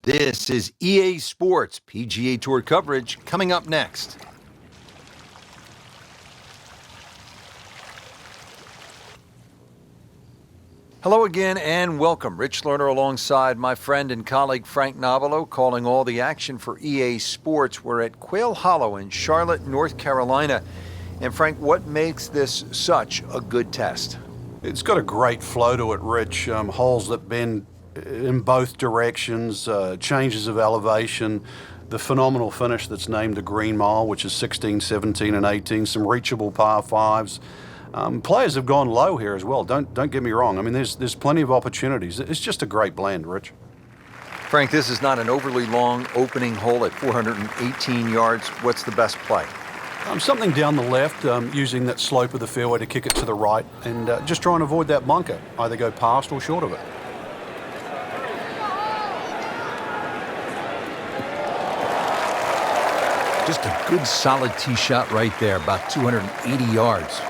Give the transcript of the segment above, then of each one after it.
This is EA Sports PGA Tour coverage coming up next. Hello again and welcome. Rich Lerner alongside my friend and colleague Frank Novelo calling all the action for EA Sports. We're at Quail Hollow in Charlotte, North Carolina. And Frank, what makes this such a good test? It's got a great flow to it, Rich. Holes that bend in both directions, changes of elevation, the phenomenal finish that's named the Green Mile, which is 16, 17, and 18, some reachable par fives. Players have gone low here as well. Don't get me wrong. I mean, there's plenty of opportunities. It's just a great blend, Rich. Frank, this is not an overly long opening hole at 418 yards. What's the best play? Something down the left, using that slope of the fairway to kick it to the right, and just try and avoid that bunker. Either go past or short of it. Just a good solid tee shot right there, about 280 yards.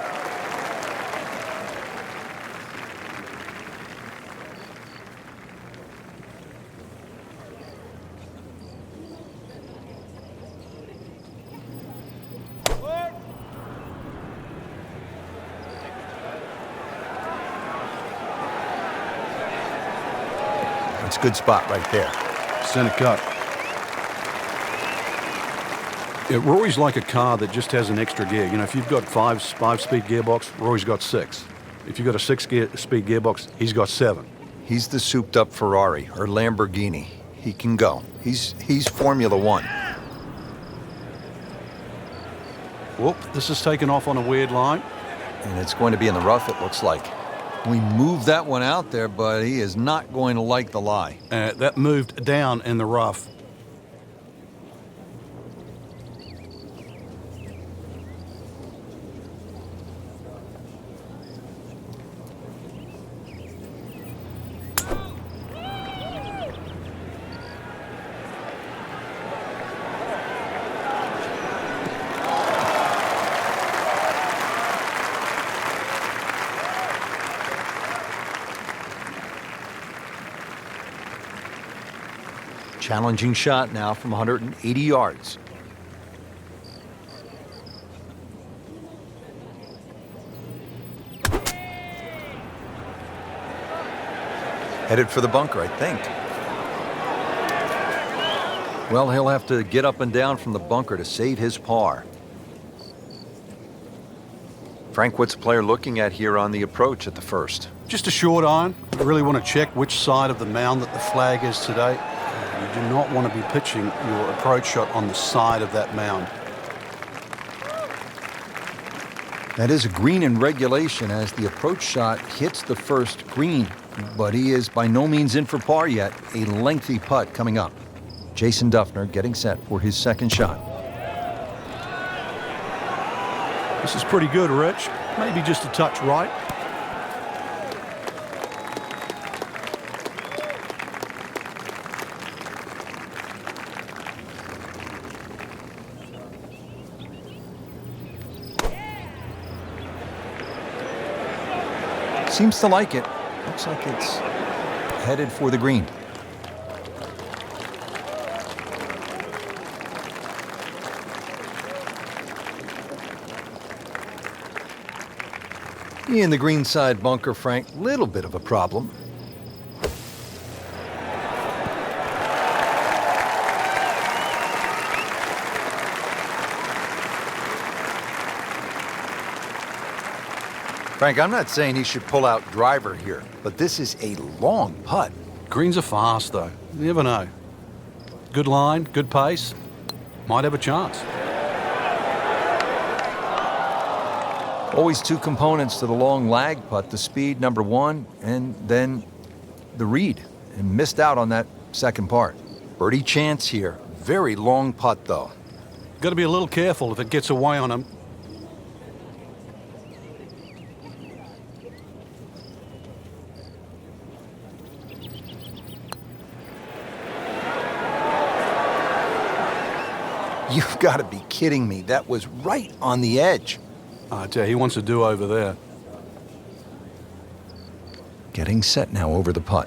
It's a good spot right there. Center cut. Yeah, Rory's like a car that just has an extra gear. You know, if you've got five-speed gearbox, Rory's got 6. If you've got a 6-speed gearbox, he's got 7. He's the souped-up Ferrari or Lamborghini. He can go. He's Formula One. Whoop, this is taken off on a weird line. And it's going to be in the rough, it looks like. We moved that one out there, but he is not going to like the lie. That moved down in the rough. Challenging shot now from 180 yards. Headed for the bunker, I think. Well, he'll have to get up and down from the bunker to save his par. Frank, what's the player looking at here on the approach at the first? Just a short iron. You really want to check which side of the mound that the flag is today. You do not want to be pitching your approach shot on the side of that mound. That is a green in regulation as the approach shot hits the first green, but he is by no means in for par yet. A lengthy putt coming up. Jason Duffner getting set for his second shot. This is pretty good, Rich. Maybe just a touch right. Seems to like it. Looks like it's headed for the green. In the green side bunker, Frank, little bit of a problem. Frank, I'm not saying he should pull out driver here, but this is a long putt. Greens are fast, though. You never know. Good line, good pace. Might have a chance. Always two components to the long lag putt, the speed, number one, and then the read. And missed out on that second part. Birdie chance here. Very long putt, though. Got to be a little careful if it gets away on him. You've got to be kidding me. That was right on the edge. I tell you, he wants a do-over there. Getting set now over the putt.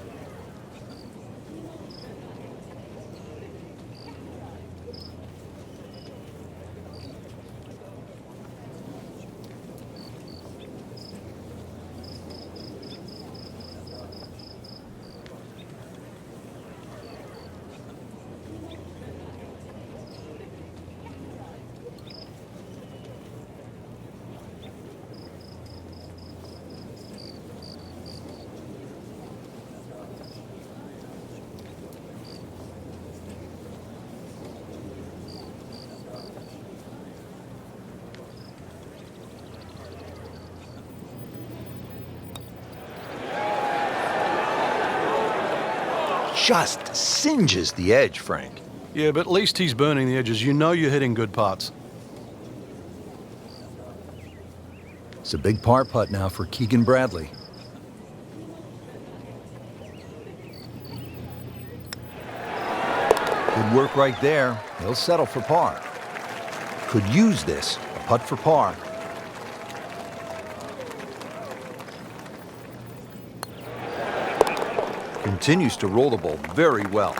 just singes the edge, Frank. Yeah, but at least he's burning the edges. You know you're hitting good putts. It's a big par putt now for Keegan Bradley. Good work right there. He'll settle for par. Could use this, a putt for par. Continues to roll the ball very well.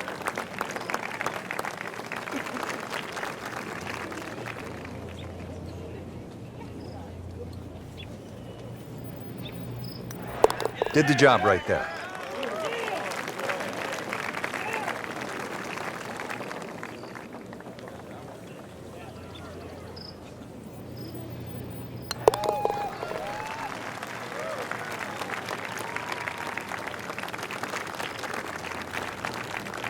Did the job right there.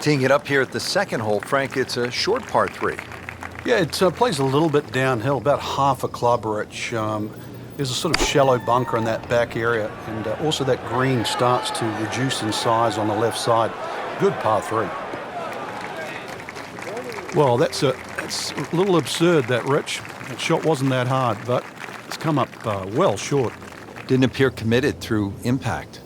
Teeing it up here at the second hole, Frank, it's a short par 3. Yeah, it plays a little bit downhill, about half a club, Rich. There's a sort of shallow bunker in that back area, and also that green starts to reduce in size on the left side. Good par 3. Well, that's a little absurd, that, Rich. That shot wasn't that hard, but it's come up well short. Didn't appear committed through impact.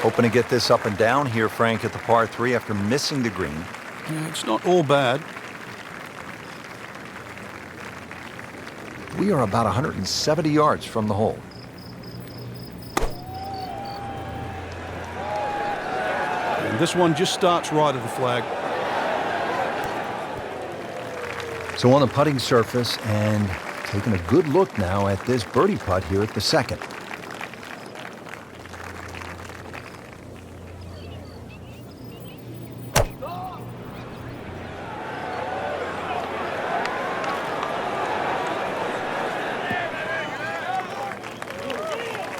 Hoping to get this up and down here, Frank, at the par 3 after missing the green. Yeah, it's not all bad. We are about 170 yards from the hole. And this one just starts right of the flag. So on the putting surface, and taking a good look now at this birdie putt here at the second.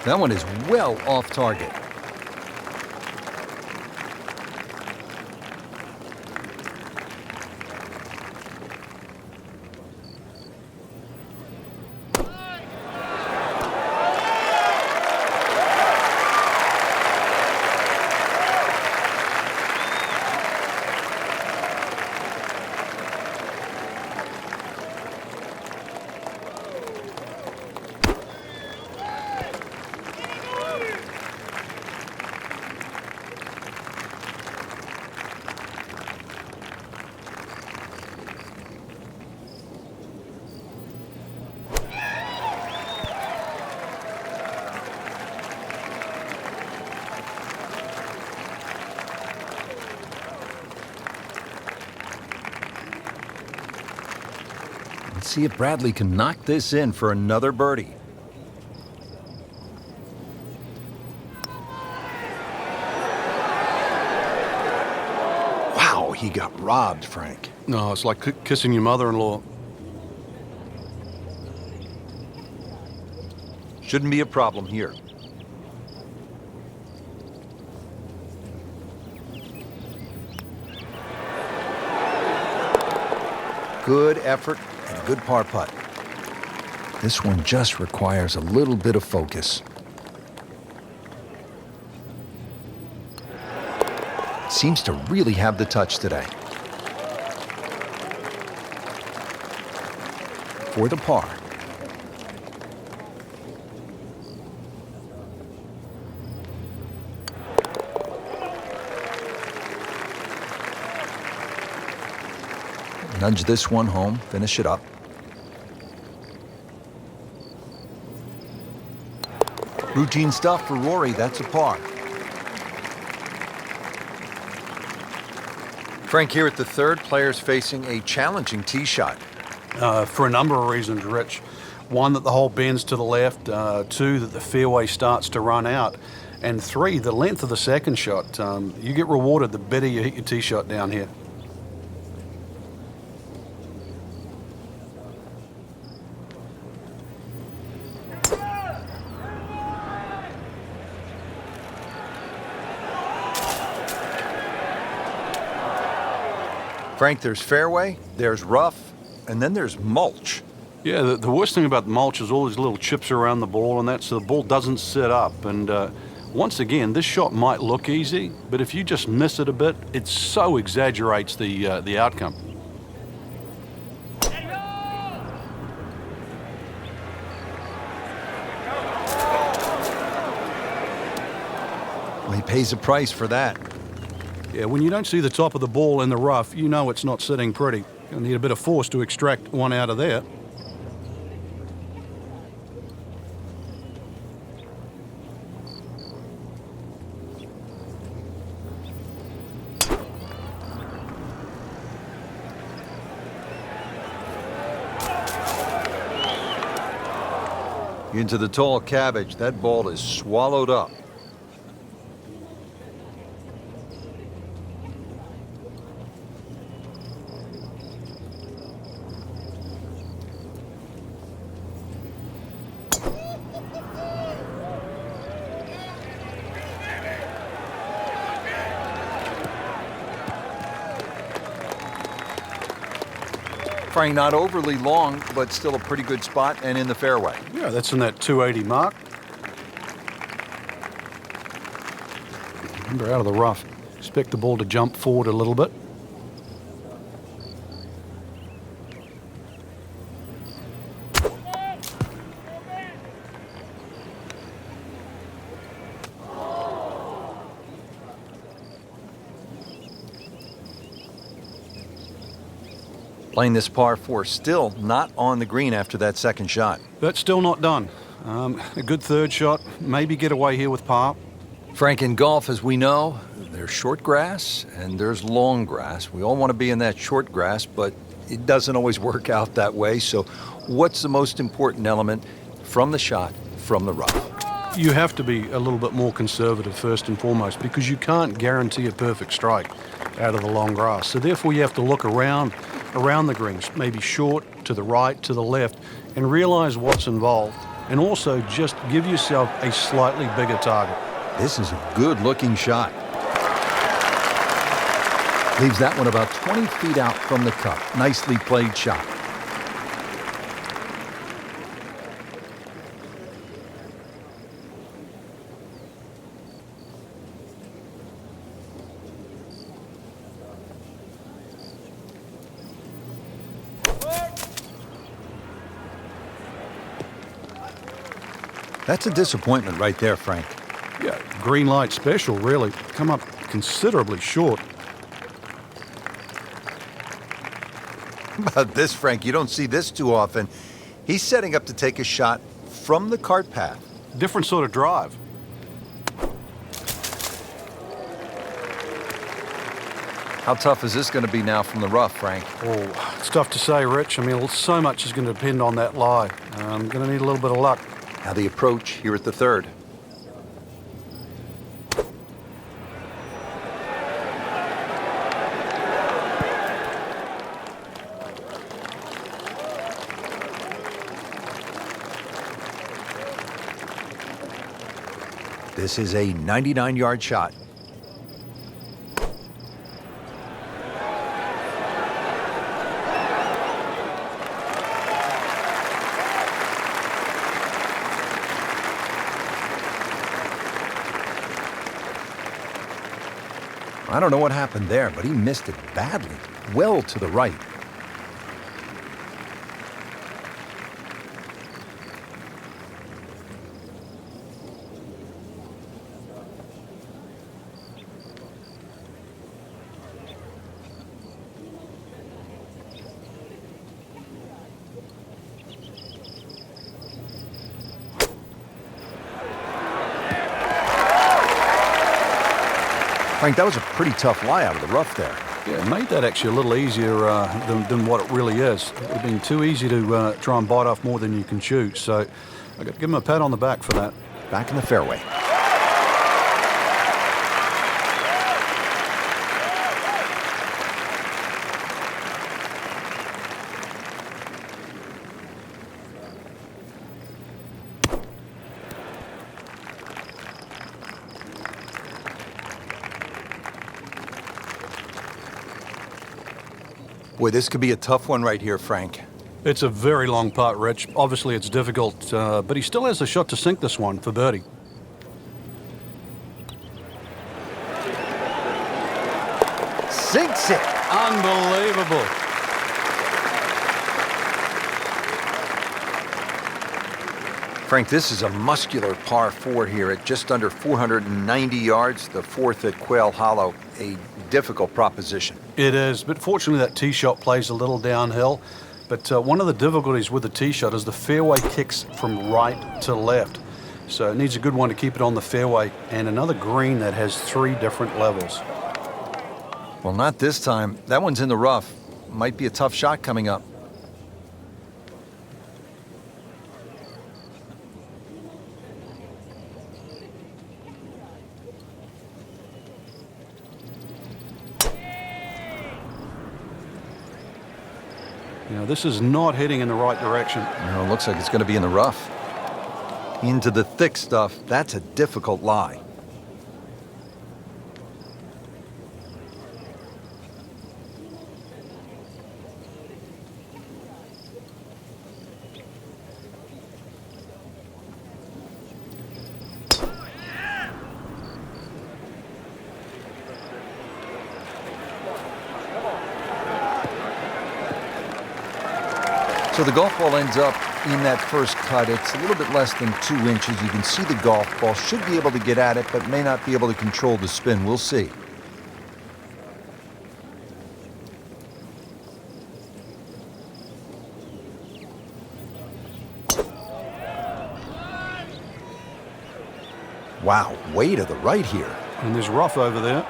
That one is well off target. Let's see if Bradley can knock this in for another birdie. Wow, he got robbed, Frank. No, it's like kissing your mother-in-law. Shouldn't be a problem here. Good effort and a good par putt. This one just requires a little bit of focus. Seems to really have the touch today. For the par. Nudge this one home, finish it up. Routine stuff for Rory, that's a par. Frank, here at the third, players facing a challenging tee shot. For a number of reasons, Rich. One, that the hole bends to the left. Two, that the fairway starts to run out. And three, the length of the second shot. You get rewarded the better you hit your tee shot down here. Frank, there's fairway, there's rough, and then there's mulch. Yeah, the worst thing about the mulch is all these little chips around the ball and that, so the ball doesn't sit up. And once again, this shot might look easy, but if you just miss it a bit, it so exaggerates the outcome. Well, he pays a price for that. Yeah, when you don't see the top of the ball in the rough, you know it's not sitting pretty. You'll need a bit of force to extract one out of there. Into the tall cabbage. That ball is swallowed up. Frank, not overly long, but still a pretty good spot and in the fairway. Yeah, that's in that 280 mark. Remember, out of the rough. Expect the ball to jump forward a little bit. Playing this par 4, still not on the green after that second shot. That's still not done. A good third shot, maybe get away here with par. Frank, in golf, as we know, there's short grass and there's long grass. We all want to be in that short grass, but it doesn't always work out that way. So what's the most important element from the shot, from the rough? You have to be a little bit more conservative first and foremost, because you can't guarantee a perfect strike out of the long grass. So therefore you have to look around the greens, maybe short, to the right, to the left, and realize what's involved. And also just give yourself a slightly bigger target. This is a good-looking shot. Leaves that one about 20 feet out from the cup. Nicely played shot. That's a disappointment right there, Frank. Yeah, green light special, really. Come up considerably short. How about this, Frank? You don't see this too often. He's setting up to take a shot from the cart path. Different sort of drive. How tough is this going to be now from the rough, Frank? Oh, it's tough to say, Rich. I mean, so much is going to depend on that lie. I'm going to need a little bit of luck. Now the approach here at the third. This is a 99-yard shot. I don't know what happened there, but he missed it badly, well to the right. Frank, that was a pretty tough lie out of the rough there. Yeah, it made that actually a little easier than what it really is. It would have been too easy to try and bite off more than you can chew. So I've got to give him a pat on the back for that. Back in the fairway. Boy, this could be a tough one right here, Frank. It's a very long putt, Rich. Obviously, it's difficult, but he still has a shot to sink this one for birdie. Sinks it. Unbelievable. Frank, this is a muscular par 4 here at just under 490 yards, the fourth at Quail Hollow. A difficult proposition. It is, but fortunately that tee shot plays a little downhill. But one of the difficulties with the tee shot is the fairway kicks from right to left. So it needs a good one to keep it on the fairway, and another green that has 3 different levels. Well, not this time. That one's in the rough. Might be a tough shot coming up. You know, this is not heading in the right direction. No, it looks like it's going to be in the rough. Into the thick stuff. That's a difficult lie. So the golf ball ends up in that first cut. It's a little bit less than 2 inches. You can see the golf ball. Should be able to get at it, but may not be able to control the spin. We'll see. Wow, way to the right here. And there's rough over there.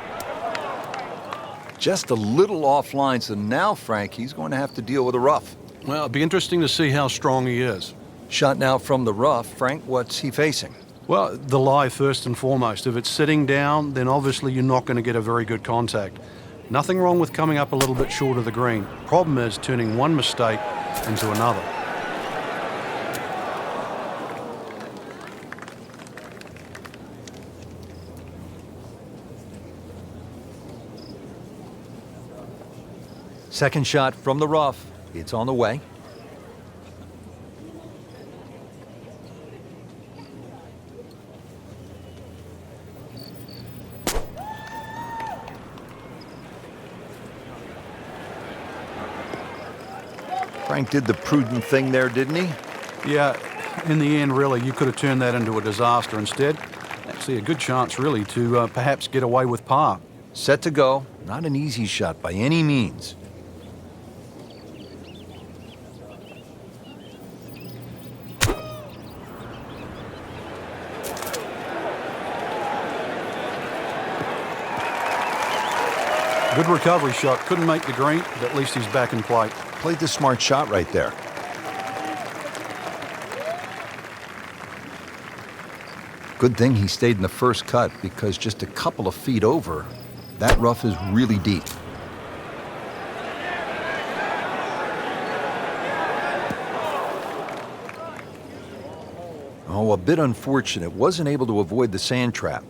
Just a little offline, so now, Frank, he's going to have to deal with a rough. Well, it'll be interesting to see how strong he is. Shot now from the rough. Frank, what's he facing? Well, the lie first and foremost. If it's sitting down, then obviously you're not going to get a very good contact. Nothing wrong with coming up a little bit short of the green. Problem is turning one mistake into another. Second shot from the rough. It's on the way. Frank did the prudent thing there, didn't he? Yeah, in the end, really, you could have turned that into a disaster instead. Actually, a good chance, really, to perhaps get away with par. Set to go. Not an easy shot by any means. Good recovery shot. Couldn't make the green, but at least he's back in play. Played the smart shot right there. Good thing he stayed in the first cut, because just a couple of feet over, that rough is really deep. Oh, a bit unfortunate. Wasn't able to avoid the sand trap.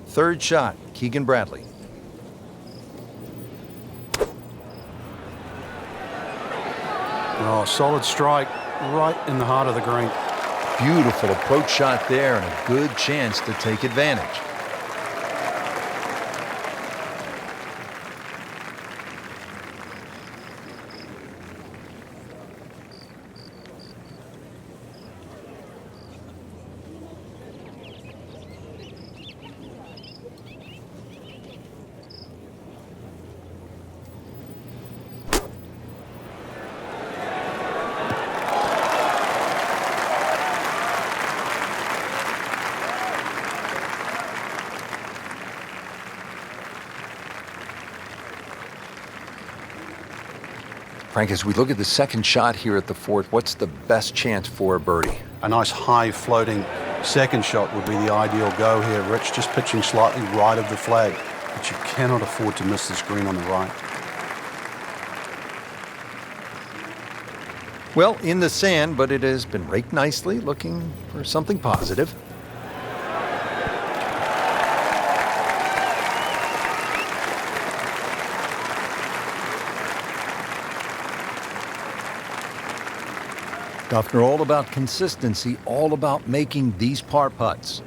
Third shot, Keegan Bradley. Oh, solid strike right in the heart of the green. Beautiful approach shot there, and a good chance to take advantage. Frank, as we look at the second shot here at the fourth, what's the best chance for a birdie? A nice high floating second shot would be the ideal go here, Rich. Just pitching slightly right of the flag. But you cannot afford to miss this green on the right. Well, in the sand, but it has been raked nicely, looking for something positive. Duffner, all about consistency, all about making these par putts.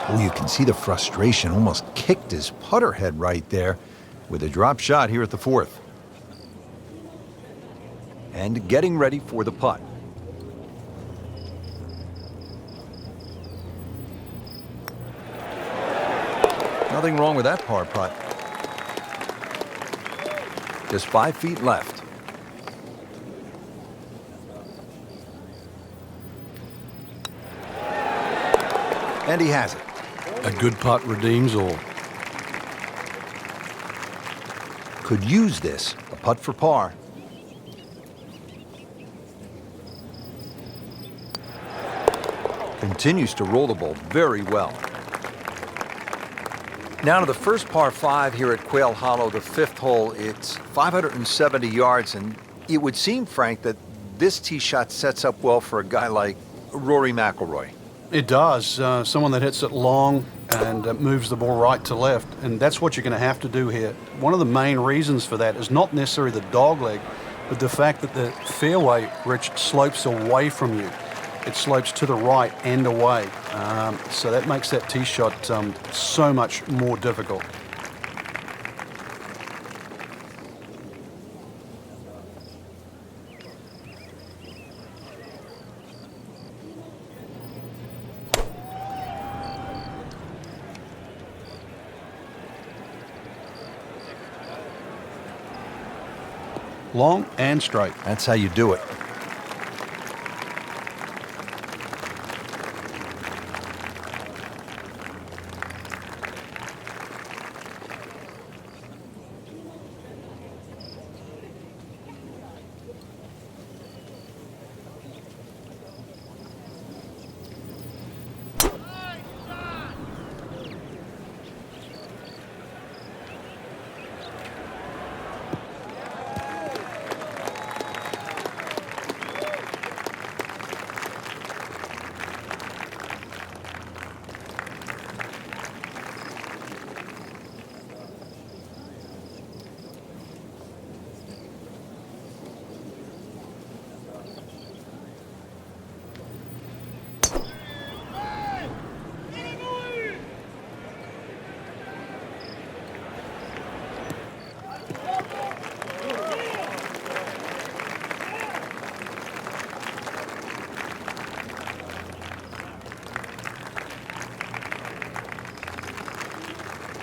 Oh, you can see the frustration. Almost kicked his putter head right there with a drop shot here at the fourth. And getting ready for the putt. Nothing wrong with that par putt. Just 5 feet left. And he has it. A good putt redeems all. Could use this. A putt for par. Continues to roll the ball very well. Now to the first par 5 here at Quail Hollow, the 5th hole. It's 570 yards, and it would seem, Frank, that this tee shot sets up well for a guy like Rory McIlroy. It does. Someone that hits it long and moves the ball right to left, and that's what you're going to have to do here. One of the main reasons for that is not necessarily the dog leg, but the fact that the fairway, Rich, slopes away from you. It slopes to the right and away. So that makes that tee shot so much more difficult. Long and straight. That's how you do it.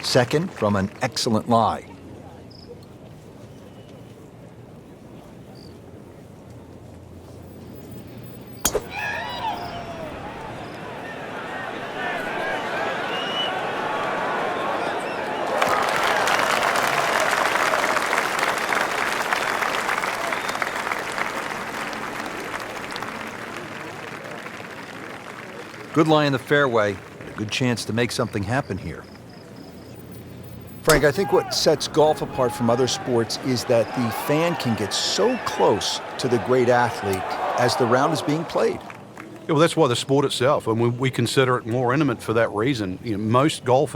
Second from an excellent lie. Good lie in the fairway, and a good chance to make something happen here. Frank, I think what sets golf apart from other sports is that the fan can get so close to the great athlete as the round is being played. Yeah, well, that's why the sport itself, and we consider it more intimate for that reason. Most golf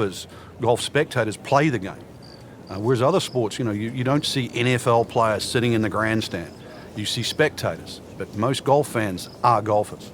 spectators play the game, whereas other sports, you don't see NFL players sitting in the grandstand. You see spectators, but most golf fans are golfers.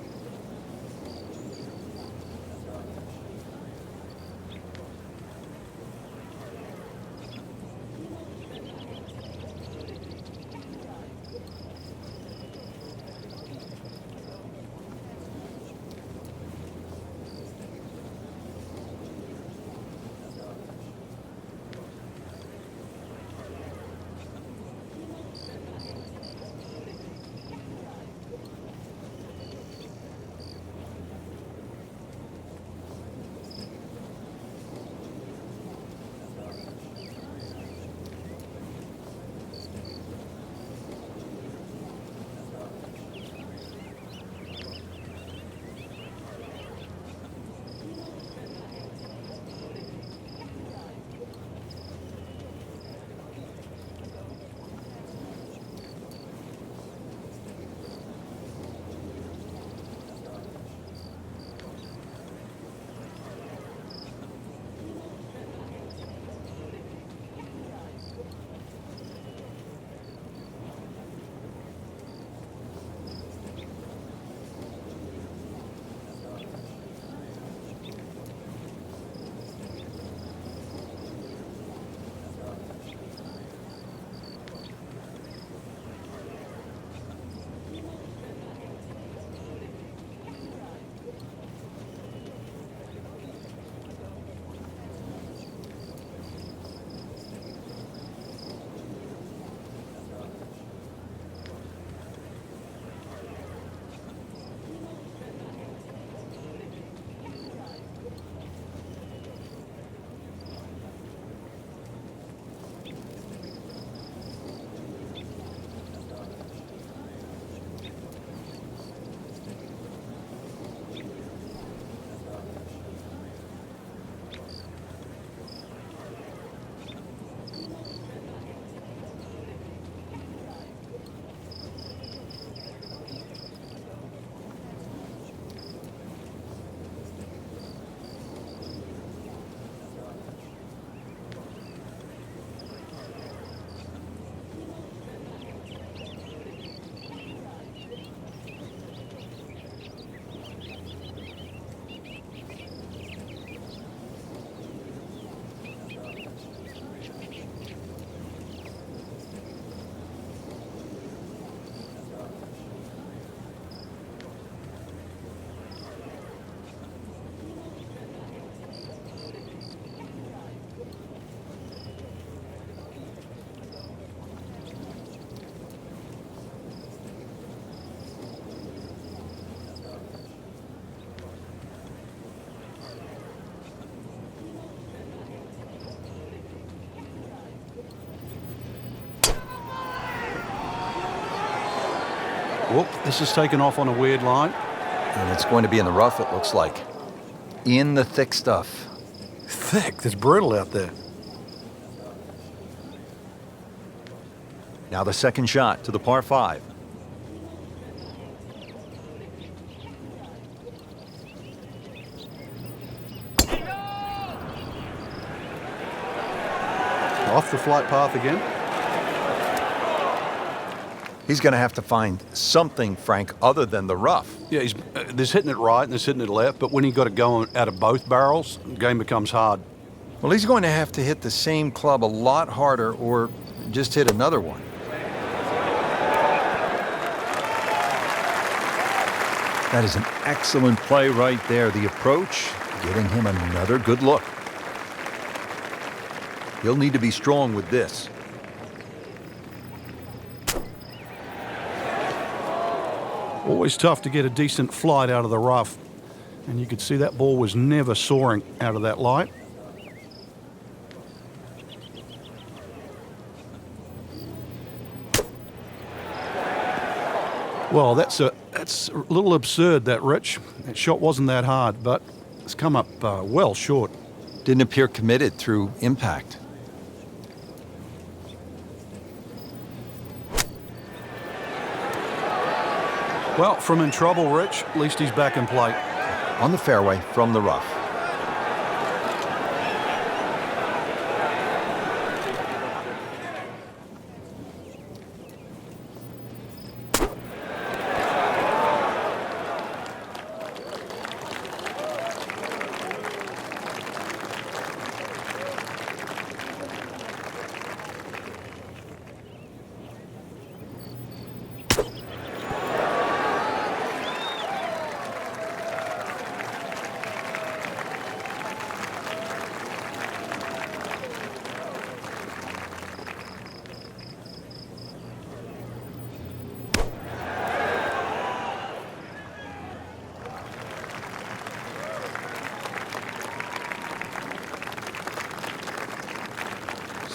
Whoop, this is taken off on a weird line. And it's going to be in the rough, it looks like. In the thick stuff. Thick, it's brutal out there. Now the second shot to the par 5. Off the flight path again. He's going to have to find something, Frank, other than the rough. Yeah, there's hitting it right and there's hitting it left, but when you've got to go out of both barrels, the game becomes hard. Well, he's going to have to hit the same club a lot harder or just hit another one. That is an excellent play right there. The approach, getting him another good look. He'll need to be strong with this. Always tough to get a decent flight out of the rough. And you could see that ball was never soaring out of that light. Well, that's a little absurd, that, Rich. That shot wasn't that hard, but it's come up well short. Didn't appear committed through impact. Well, from in trouble, Rich, at least he's back in play. On the fairway from the rough.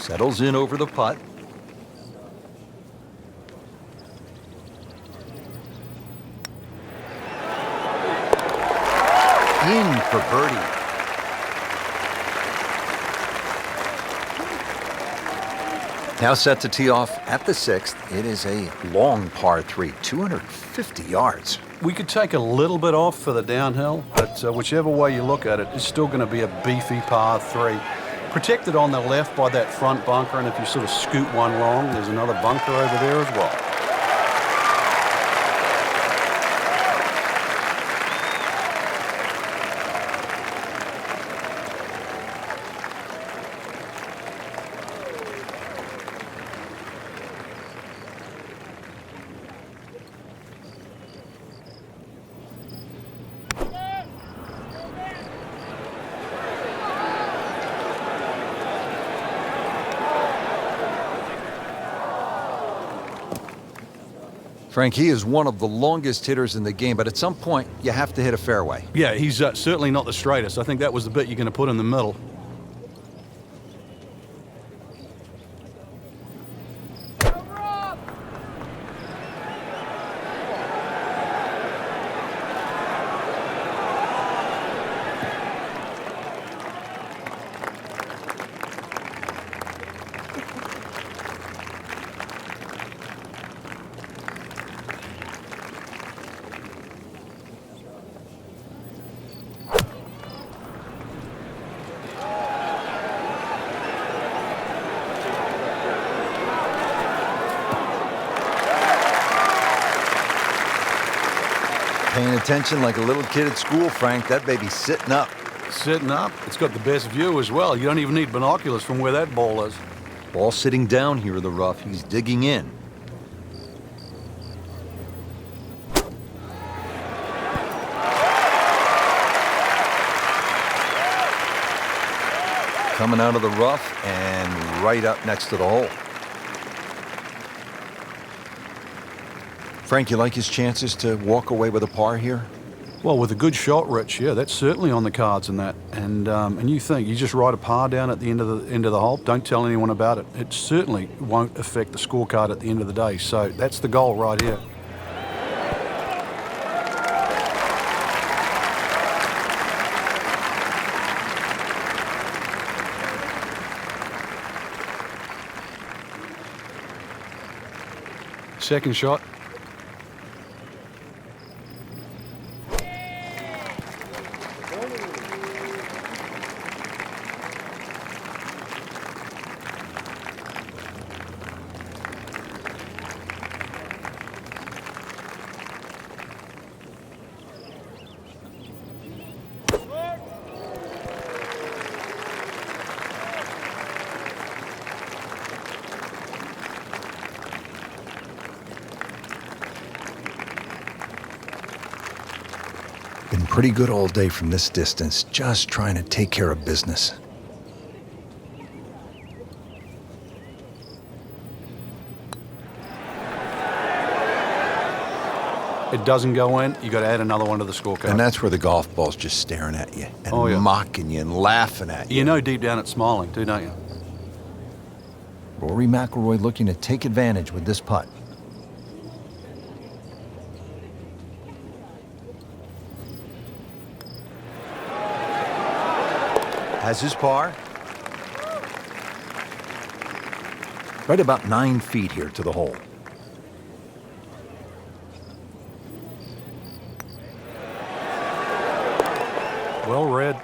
Settles in over the putt. In for birdie. Now set to tee off at the 6th. It is a long par 3, 250 yards. We could take a little bit off for the downhill, but whichever way you look at it, it's still going to be a beefy par 3. Protected on the left by that front bunker, and if you sort of scoot one long, there's another bunker over there as well. Frank, he is one of the longest hitters in the game, but at some point, you have to hit a fairway. Yeah, he's certainly not the straightest. I think that was the bit you're going to put in the middle. Paying attention like a little kid at school, Frank. That baby's sitting up. Sitting up. It's got the best view as well. You don't even need binoculars from where that ball is. Ball sitting down here in the rough. He's digging in. Coming out of the rough and right up next to the hole. Frank, you like his chances to walk away with a par here? Well, with a good shot, Rich, yeah, that's certainly on the cards in that. And you think you just write a par down at the end of the hole. Don't tell anyone about it. It certainly won't affect the scorecard at the end of the day. So that's the goal right here. Second shot. Been pretty good all day from this distance, just trying to take care of business. It doesn't go in, you got to add another one to the scorecard. And that's where the golf ball's just staring at you and Oh, yeah. mocking you and laughing at you. You know deep down it's smiling too, don't you? Rory McIlroy looking to take advantage with this putt. Has his par. Right about 9 feet here to the hole. Well read.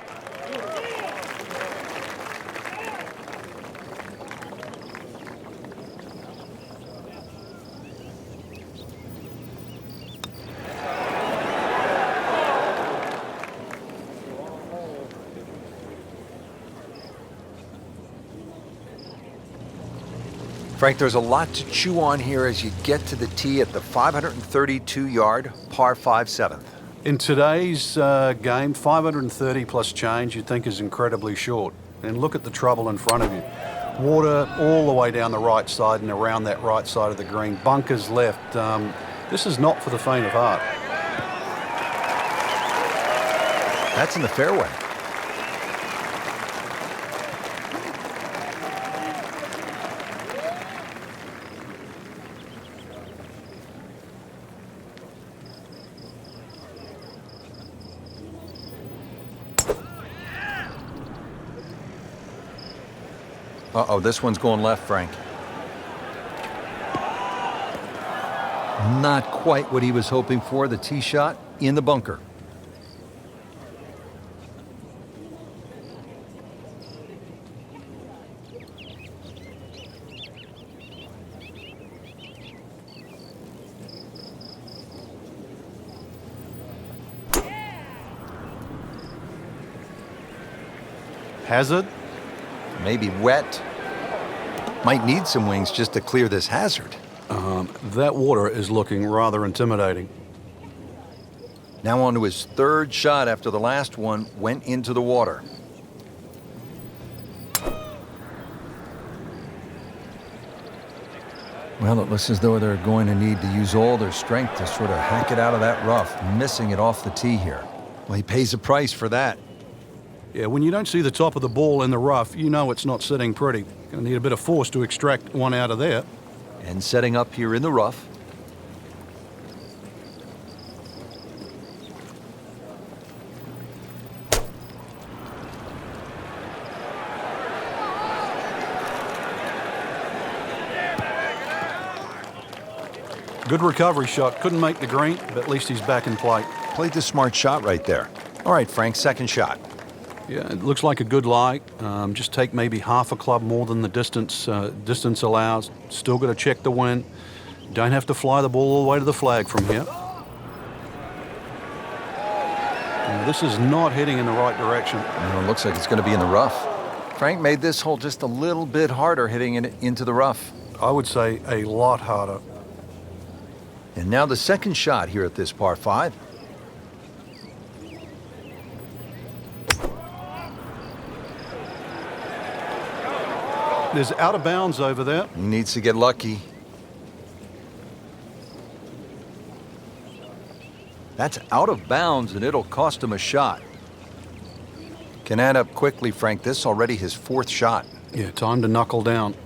Frank, there's a lot to chew on here as you get to the tee at the 532-yard par 5 7th. In today's game, 530 plus change you'd think is incredibly short. And look at the trouble in front of you. Water all the way down the right side and around that right side of the green. Bunkers left. This is not for the faint of heart. That's in the fairway. Uh-oh, this one's going left, Frank. Not quite what he was hoping for. The tee shot in the bunker. Hazard. Maybe wet. Might need some wings just to clear this hazard. That water is looking rather intimidating. Now on to his third shot after the last one went into the water. Well, it looks as though they're going to need to use all their strength to sort of hack it out of that rough, missing it off the tee here. Well, he pays a price for that. Yeah, when you don't see the top of the ball in the rough, you know it's not sitting pretty. Going to need a bit of force to extract one out of there. And setting up here in the rough. Good recovery shot. Couldn't make the green, but at least he's back in play. Played the smart shot right there. All right, Frank, second shot. Yeah, it looks like a good lie. Just take maybe half a club more than the distance allows. Still got to check the wind. Don't have to fly the ball all the way to the flag from here. This is not heading in the right direction. It looks like it's going to be in the rough. Frank made this hole just a little bit harder hitting it into the rough. I would say a lot harder. And now the second shot here at this par 5. There's out of bounds over there. He needs to get lucky. That's out of bounds, and it'll cost him a shot. Can add up quickly, Frank. This already his 4th shot. Yeah, time to knuckle down.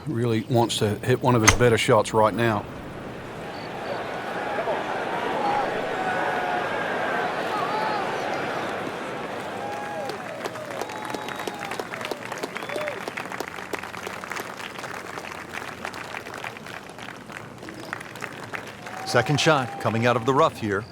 Really wants to hit one of his better shots right now. Second shot coming out of the rough here.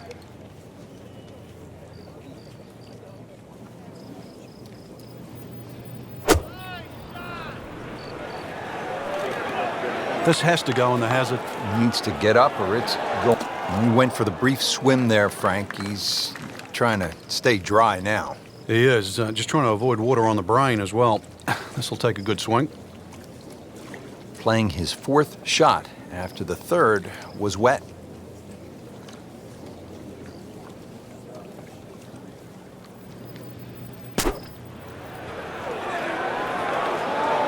This has to go in the hazard. He needs to get up or it's going. He went for the brief swim there, Frank. He's trying to stay dry now. He is, just trying to avoid water on the brain as well. This will take a good swing. Playing his fourth shot after the third was wet.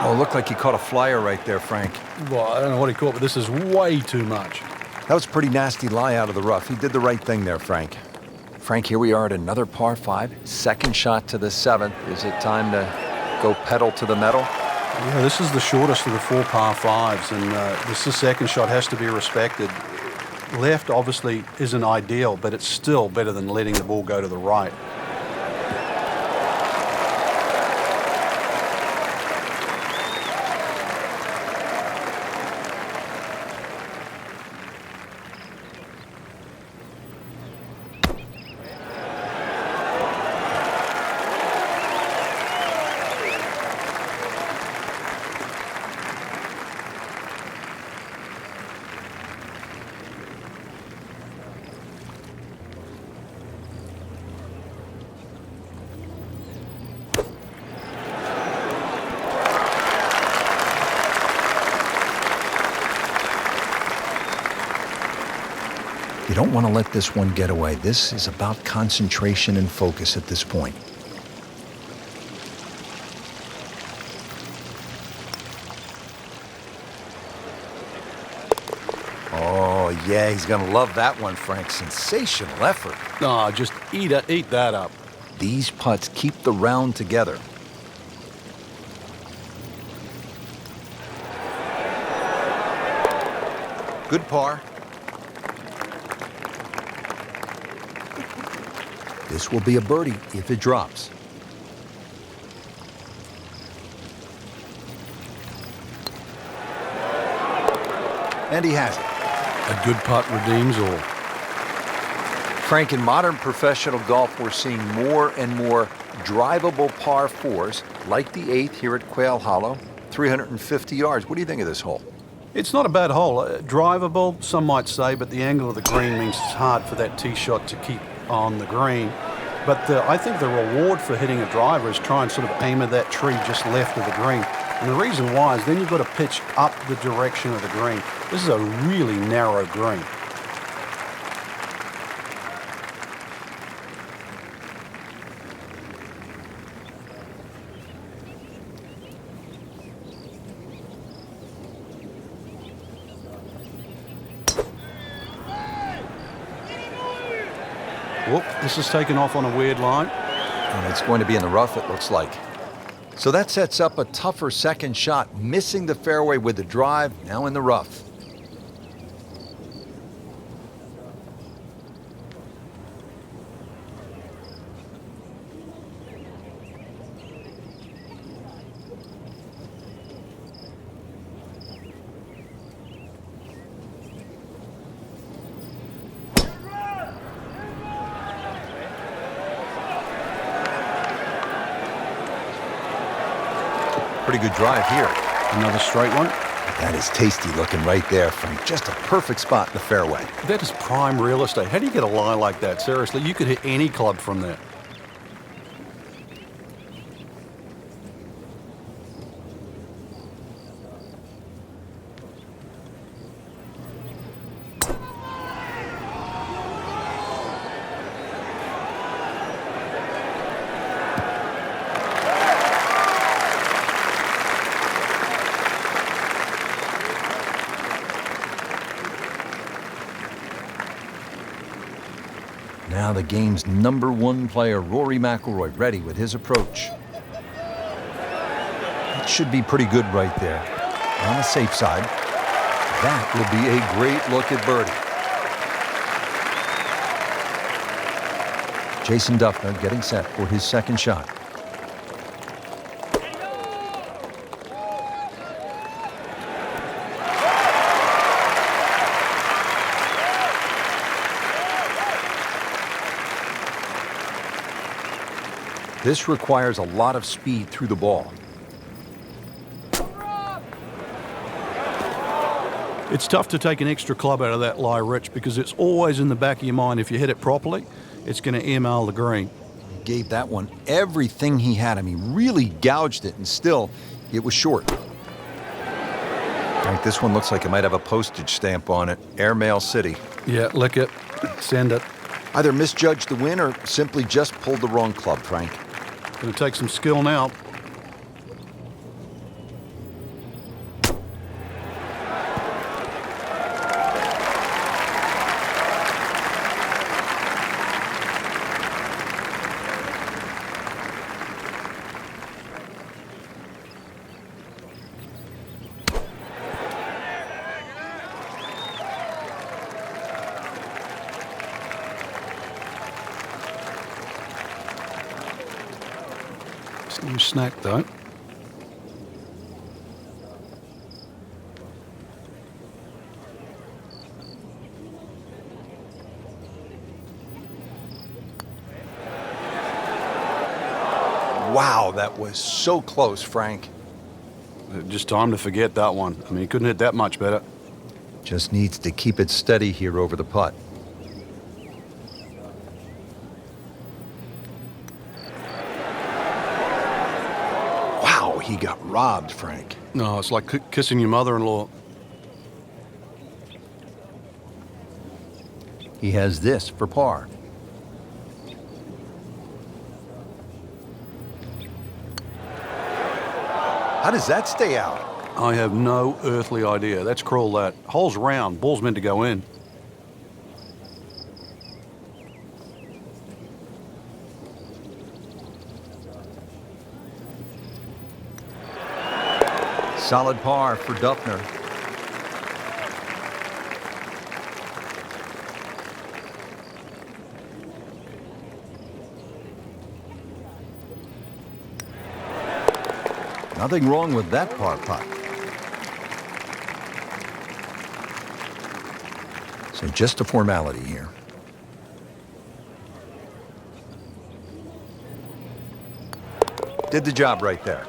Oh, looked like he caught a flyer right there, Frank. Well, I don't know what he caught, but this is way too much. That was a pretty nasty lie out of the rough. He did the right thing there, Frank. Frank, here we are at another par 5. Second shot to the 7th. Is it time to go pedal to the metal? Yeah, this is the shortest of the 4 par 5s, and this second shot has to be respected. Left obviously isn't ideal, but it's still better than letting the ball go to the right. You don't want to let this one get away. This is about concentration and focus at this point. Oh, yeah, he's going to love that one, Frank. Sensational effort. Oh, just eat that up. These putts keep the round together. Good par. This will be a birdie if it drops. And he has it. A good putt redeems all. Frank, in modern professional golf, we're seeing more and more drivable par 4s, like the 8th here at Quail Hollow, 350 yards. What do you think of this hole? It's not a bad hole. Drivable, some might say, but the angle of the green means it's hard for that tee shot to keep on the green. But I think the reward for hitting a driver is try and sort of aim at that tree just left of the green. And the reason why is then you've got to pitch up the direction of the green. This is a really narrow green. Whoop, this is taken off on a weird line. And it's going to be in the rough, it looks like. So that sets up a tougher second shot, missing the fairway with the drive, now in the rough. Pretty good drive here. Another straight one. That is tasty looking right there, Frank. Just a perfect spot in the fairway. That is prime real estate. How do you get a lie like that? Seriously, you could hit any club from there. Now the game's #1 player, Rory McIlroy, ready with his approach. That should be pretty good right there. On the safe side. That will be a great look at birdie. Jason Duffner getting set for his second shot. This requires a lot of speed through the ball. It's tough to take an extra club out of that lie, Rich, because it's always in the back of your mind, if you hit it properly, it's going to ML the green. He gave that one everything he had. I mean, really gouged it, and still, it was short. Frank, this one looks like it might have a postage stamp on it. Airmail City. Yeah, lick it, send it. Either misjudged the win or simply just pulled the wrong club, Frank. Going to take some skill now. No snack though. Wow, that was so close, Frank. Just time to forget that one. I mean, he couldn't hit that much better. Just needs to keep it steady here over the putt. Wow, he got robbed, Frank. No, it's like kissing your mother-in-law. He has this for par. How does that stay out? I have no earthly idea. That's cruel, that. Hole's round. Ball's meant to go in. Solid par for Duffner. Nothing wrong with that par putt. So just a formality here. Did the job right there.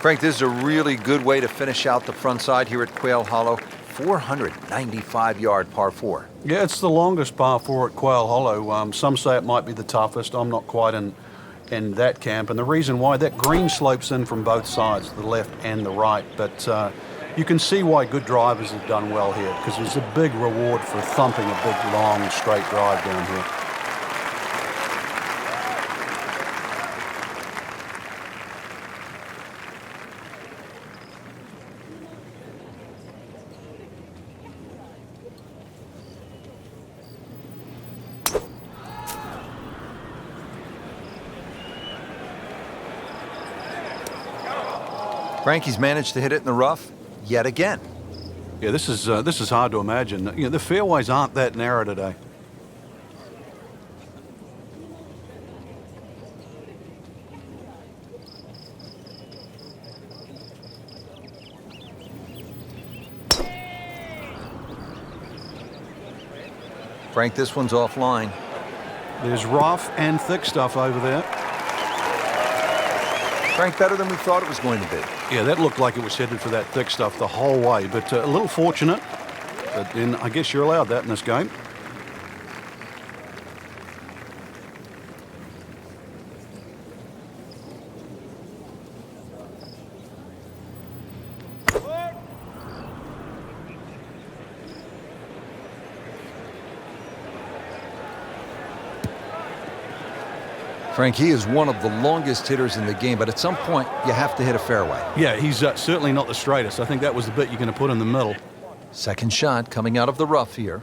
Frank, this is a really good way to finish out the front side here at Quail Hollow. 495-yard par 4. Yeah, it's the longest par 4 at Quail Hollow. Some say it might be the toughest. I'm not quite in that camp. And the reason why, that green slopes in from both sides, the left and the right. But you can see why good drivers have done well here, because there's a big reward for thumping a big, long, straight drive down here. Frankie's managed to hit it in the rough yet again. Yeah, this is hard to imagine. You know, the fairways aren't that narrow today. Frank, this one's offline. There's rough and thick stuff over there. Frank, better than we thought it was going to be. Yeah, that looked like it was headed for that thick stuff the whole way, but a little fortunate. But then I guess you're allowed that in this game. Frank, he is one of the longest hitters in the game, but at some point, you have to hit a fairway. Yeah, he's certainly not the straightest. I think that was the bit you're going to put in the middle. Second shot coming out of the rough here.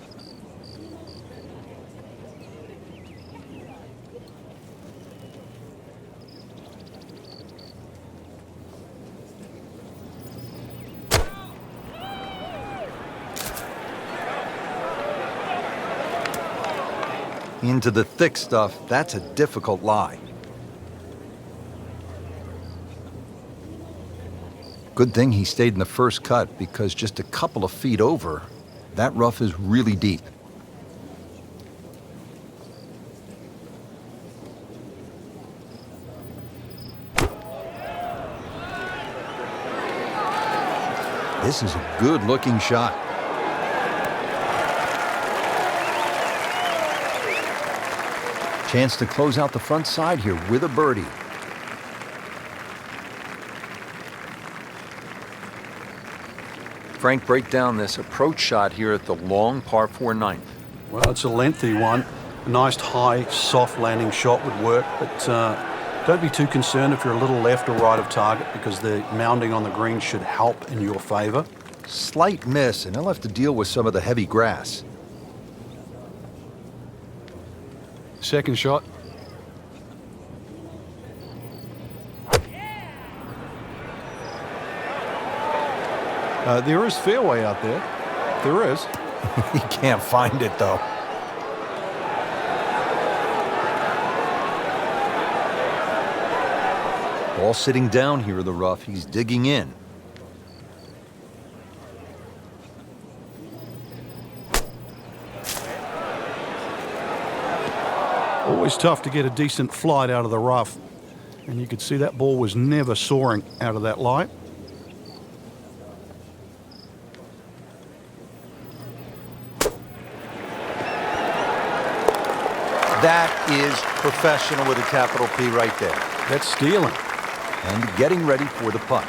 Into the thick stuff, that's a difficult lie. Good thing he stayed in the first cut, because just a couple of feet over, that rough is really deep. This is a good-looking shot. Chance to close out the front side here with a birdie. Frank, break down this approach shot here at the long par 4 ninth. Well, it's a lengthy one. A nice high, soft landing shot would work, but don't be too concerned if you're a little left or right of target, because the mounding on the green should help in your favor. Slight miss, and he'll have to deal with some of the heavy grass. Second shot. There is fairway out there. There is. He can't find it, though. Ball sitting down here in the rough. He's digging in. Always tough to get a decent flight out of the rough. And you could see that ball was never soaring out of that light. That is professional with a capital P right there. That's stealing. And getting ready for the putt.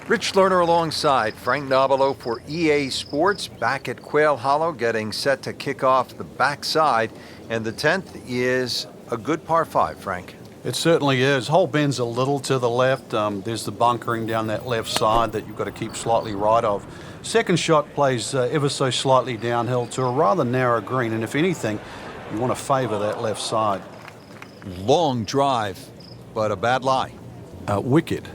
Rich Lerner alongside Frank Nobilo for EA Sports, back at Quail Hollow, getting set to kick off the backside. And the 10th is a good par 5, Frank. It certainly is. Hole bends a little to the left. There's the bunkering down that left side that you've got to keep slightly right of. Second shot plays ever so slightly downhill to a rather narrow green. And if anything, you want to favor that left side. Long drive, but a bad lie. Wicked.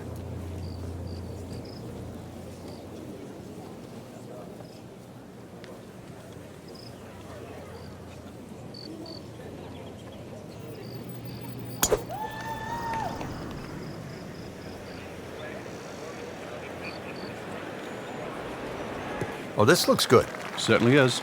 Oh, this looks good. Certainly is.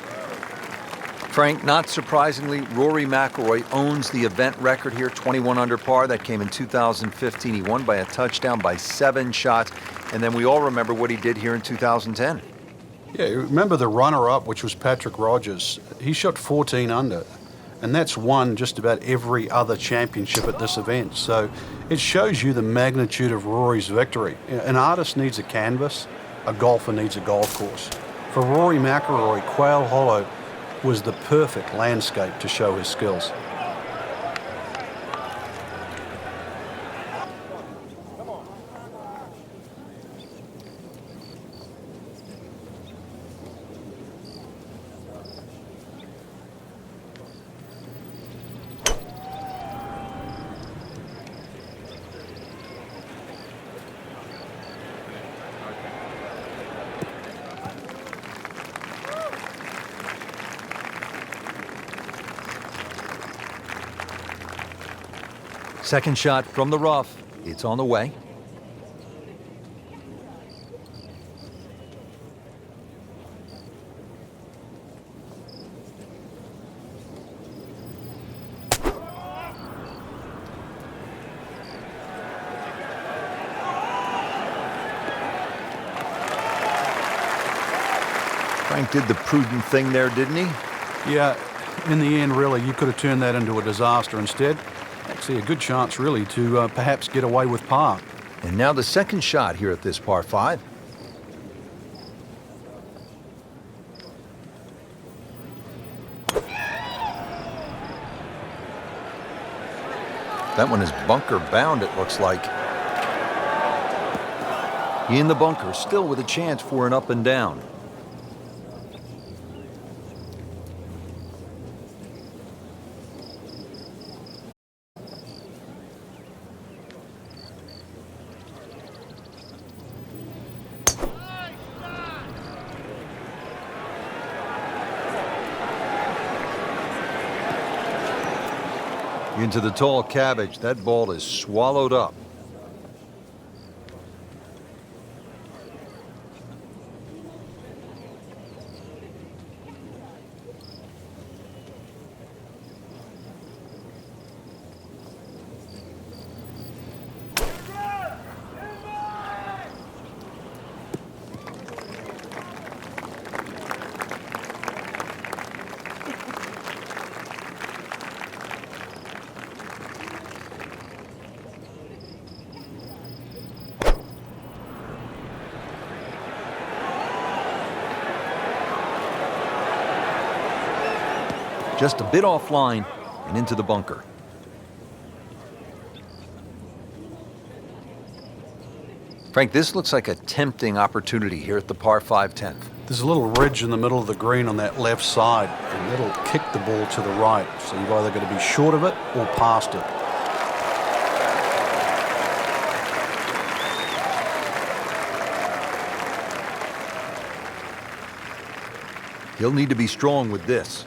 Frank, not surprisingly, Rory McIlroy owns the event record here, 21 under par. That came in 2015. He won by a touchdown by 7 shots. And then we all remember what he did here in 2010. Yeah, remember the runner-up, which was Patrick Rogers. He shot 14 under, and that's won just about every other championship at this event. So it shows you the magnitude of Rory's victory. An artist needs a canvas, a golfer needs a golf course. For Rory McIlroy, Quail Hollow was the perfect landscape to show his skills. Second shot from the rough. It's on the way. Frank did the prudent thing there, didn't he? Yeah, in the end, really, you could have turned that into a disaster. Instead, actually a good chance, really, to perhaps get away with par. And now the second shot here at this par 5. That one is bunker bound, it looks like. In the bunker, still with a chance for an up and down. Into the tall cabbage. That ball is swallowed up. Just a bit offline and into the bunker. Frank, this looks like a tempting opportunity here at the par 5 10th. There's a little ridge in the middle of the green on that left side, and it'll kick the ball to the right. So you've either got to be short of it or past it. He'll need to be strong with this.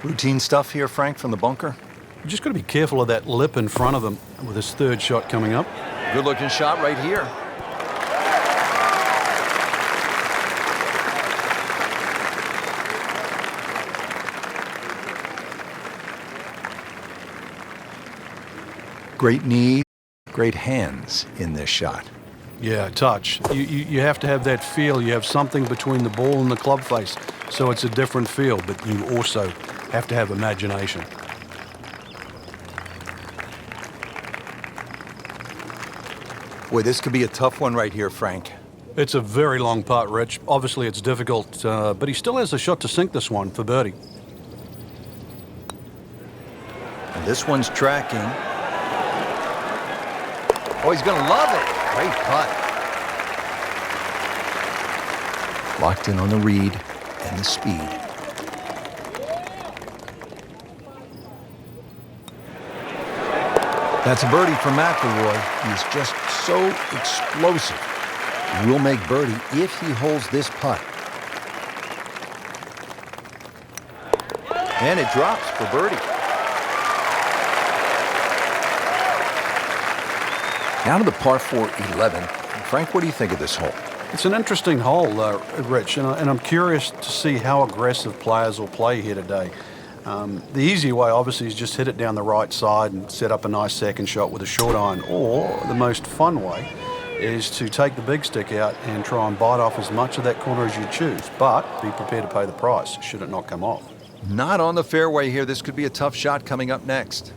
Routine stuff here, Frank, from the bunker? You just got to be careful of that lip in front of him with his third shot coming up. Good looking shot right here. Great knee, great hands in this shot. Yeah, touch. You have to have that feel. You have something between the ball and the club face, so it's a different feel, but you also have to have imagination. Boy, this could be a tough one right here, Frank. It's a very long putt, Rich. Obviously, it's difficult, but he still has a shot to sink this one for birdie. And this one's tracking. Oh, he's going to love it. Great putt. Locked in on the read and the speed. That's a birdie for McIlroy. He's just so explosive. He will make birdie if he holds this putt. And it drops for birdie. Now to the par 4 11. Frank, what do you think of this hole? It's an interesting hole, Rich, and I'm curious to see how aggressive players will play here today. The easy way, obviously, is just hit it down the right side and set up a nice second shot with a short iron. Or the most fun way is to take the big stick out and try and bite off as much of that corner as you choose, but be prepared to pay the price should it not come off. Not on the fairway here. This could be a tough shot coming up next.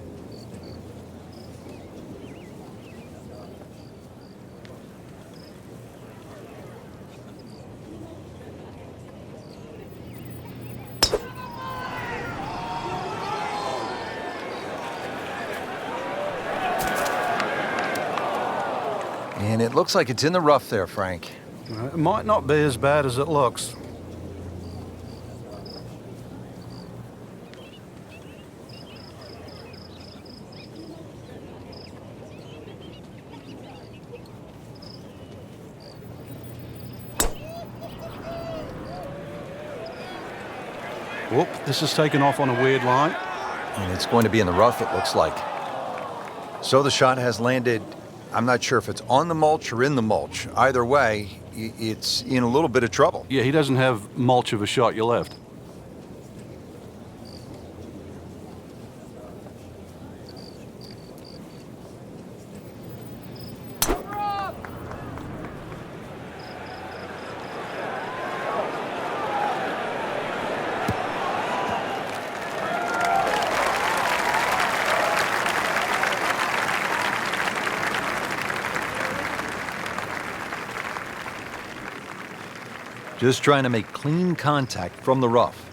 And it looks like it's in the rough there, Frank. It might not be as bad as it looks. Whoop, this is taken off on a weird line. And it's going to be in the rough, it looks like. So the shot has landed, I'm not sure if it's on the mulch or in the mulch. Either way, it's in a little bit of trouble. Yeah, he doesn't have mulch of a shot you left. Just trying to make clean contact from the rough.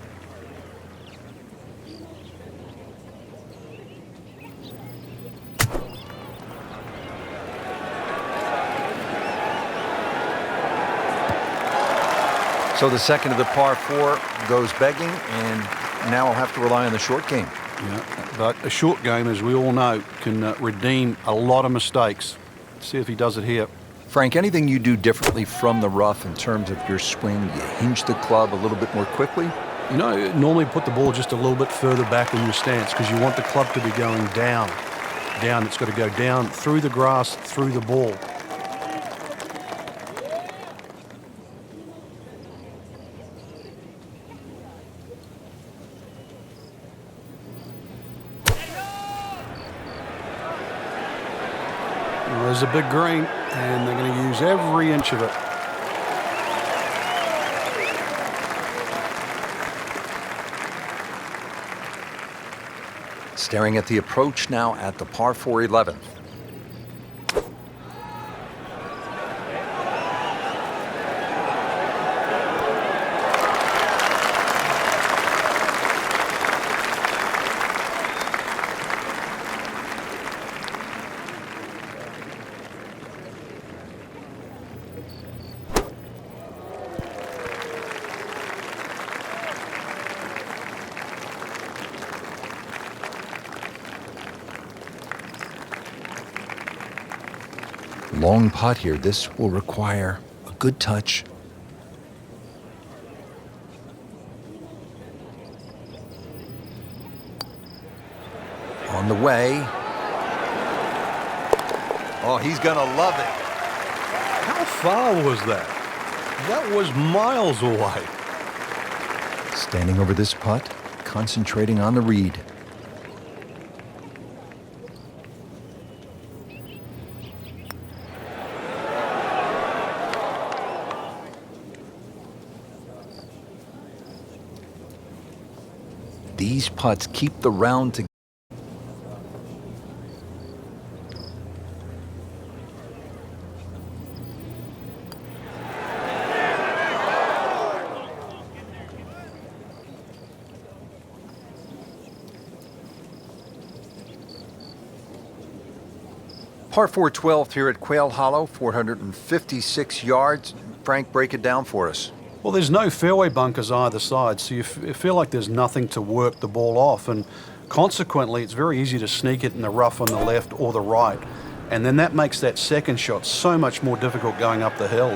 So the second of the par 4 goes begging, and now I'll have to rely on the short game. Yeah, but a short game, as we all know, can redeem a lot of mistakes. Let's see if he does it here. Frank, anything you do differently from the rough in terms of your swing? You hinge the club a little bit more quickly? You know, normally put the ball just a little bit further back in your stance because you want the club to be going down. Down, it's got to go down through the grass, through the ball. Well, there's a big green, and they're going to use every inch of it. Staring at the approach now at the par 4 11th. Long putt here. This will require a good touch. On the way. Oh, he's going to love it. How far was that? That was miles away. Standing over this putt, concentrating on the read. These putts keep the round together. Par 4 12th here at Quail Hollow, 456 yards. Frank, break it down for us. Well, there's no fairway bunkers either side, so you feel like there's nothing to work the ball off, and consequently it's very easy to sneak it in the rough on the left or the right, and then that makes that second shot so much more difficult going up the hill.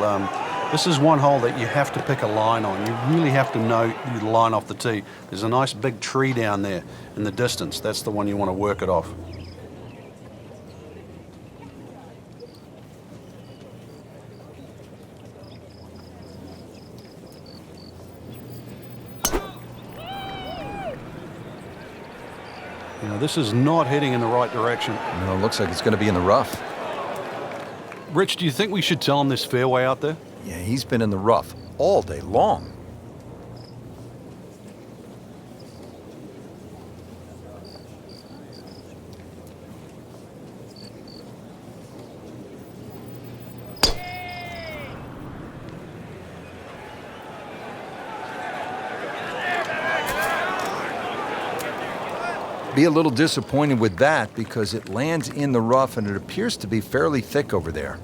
This is one hole that you have to pick a line on. You really have to know the line off the tee. There's a nice big tree down there in the distance. That's the one you want to work it off. You know, this is not heading in the right direction. No, it looks like it's going to be in the rough. Rich, do you think we should tell him this fairway out there? Yeah, he's been in the rough all day long. Be a little disappointed with that because it lands in the rough and it appears to be fairly thick over there.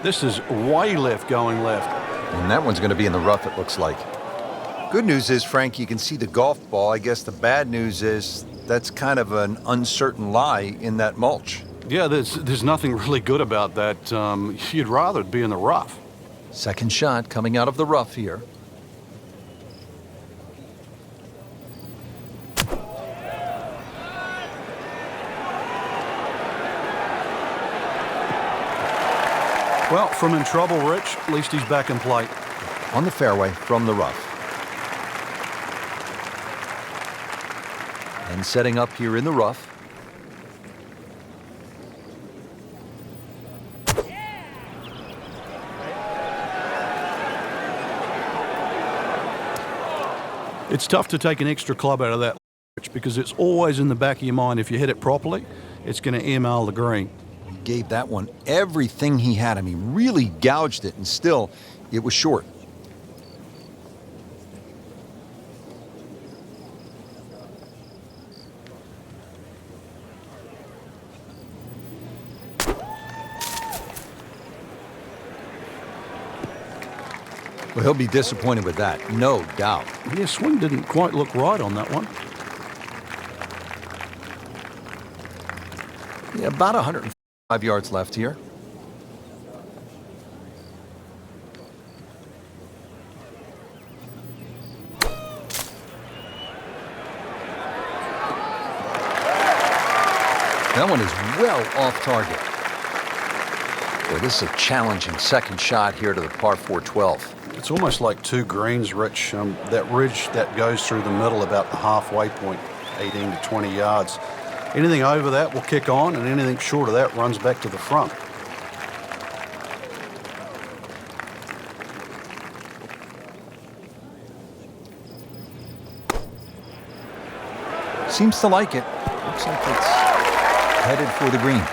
This is way left going left. And that one's going to be in the rough, it looks like. Good news is, Frank, you can see the golf ball. I guess the bad news is that's kind of an uncertain lie in that mulch. Yeah, there's nothing really good about that. You'd rather it be in the rough. Second shot coming out of the rough here. Well, from in trouble, Rich, at least he's back in play. On the fairway from the rough. And setting up here in the rough. It's tough to take an extra club out of that, Rich, because it's always in the back of your mind. If you hit it properly, it's going to email the green. He gave that one everything he had. I mean, really gouged it, and still, it was short. Well, he'll be disappointed with that, no doubt. Yeah, swing didn't quite look right on that one. Yeah, about 105 yards left here. That one is well off target. Boy, this is a challenging second shot here to the par 4 12. It's almost like two greens, Rich. That ridge that goes through the middle about the halfway point, 18 to 20 yards. Anything over that will kick on, and anything short of that runs back to the front. Seems to like it. Looks like it's headed for the green.